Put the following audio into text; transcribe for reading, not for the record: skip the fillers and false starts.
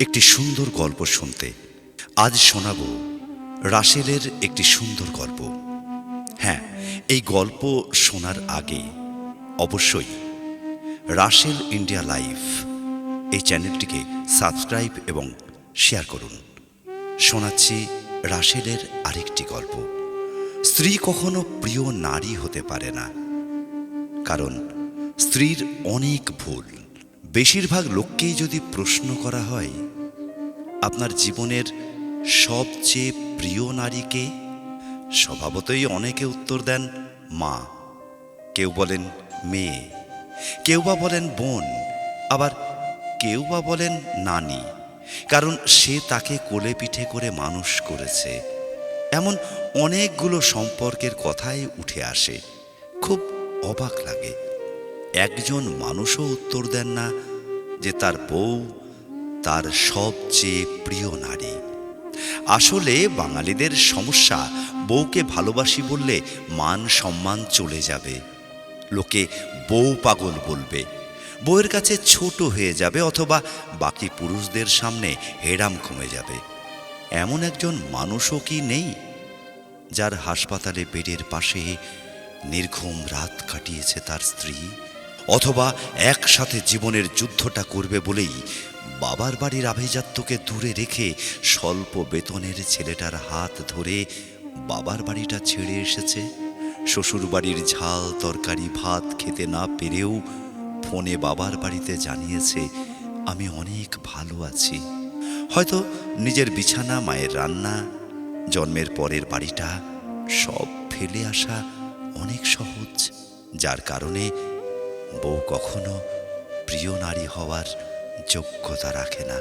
একটি সুন্দর গল্প শুনতে। আজ শোনাব রাসেলের একটি সুন্দর গল্প। হ্যাঁ, এই গল্প শোনার আগে অবশ্যই রাসেল ইন্ডিয়া লাইফ এই চ্যানেলটিকে সাবস্ক্রাইব এবং শেয়ার করুন। শোনাচ্ছি রাসেলের আরেকটি গল্প। স্ত্রী কখনো প্রিয় নারী হতে পারে না, কারণ স্ত্রীর অনেক ভুল। বেশিরভাগ লোককেই যদি প্রশ্ন করা হয়, আপনার জীবনের সবচেয়ে প্রিয় নারীকে, স্বভাবতই অনেকে উত্তর দেন মা, কেউ বলেন মেয়ে, কেউ বা বলেন বোন, আবার কেউ বা বলেন নানি, কারণ সে তাকে কোলে পিঠে করে মানুষ করেছে। এমন অনেকগুলো সম্পর্কের কথাই উঠে আসে। খুব অবাক লাগে, একজন মানুষও উত্তর দেন না যে তার বউ তার সবচেয়ে প্রিয় নারী। আসলে বাঙালিদের সমস্যা, বউকে ভালোবাসি বললে মান সম্মান চলে যাবে, লোকে বউ পাগল বলবে, বউয়ের কাছে ছোট হয়ে যাবে, অথবা বাকি পুরুষদের সামনে হেরাম কমে যাবে। এমন একজন মানুষও কি নেই যার হাসপাতালে বেডের পাশে নির্ঘুম রাত কাটিয়েছে তার স্ত্রী, অথবা একসাথে জীবনের যুদ্ধটা করবে বলেই বাবার বাড়ির আভিজাত্যকে দূরে রেখে স্বল্প বেতনের ছেলেটার হাত ধরে বাবার বাড়িটা ছেড়ে এসেছে। শ্বশুর বাড়ির ঝাল তরকারি ভাত খেতে না পেরেও ফোনে বাবার বাড়িতে জানিয়েছে, আমি অনেক ভালো আছি। হয়তো নিজের বিছানা, মায়ের রান্না, জন্মের পরের বাড়িটা সব ফেলে আসা অনেক সহজ, যার কারণে বউ কখনো প্রিয় নারী হওয়ার যোগ্যতা রাখে না।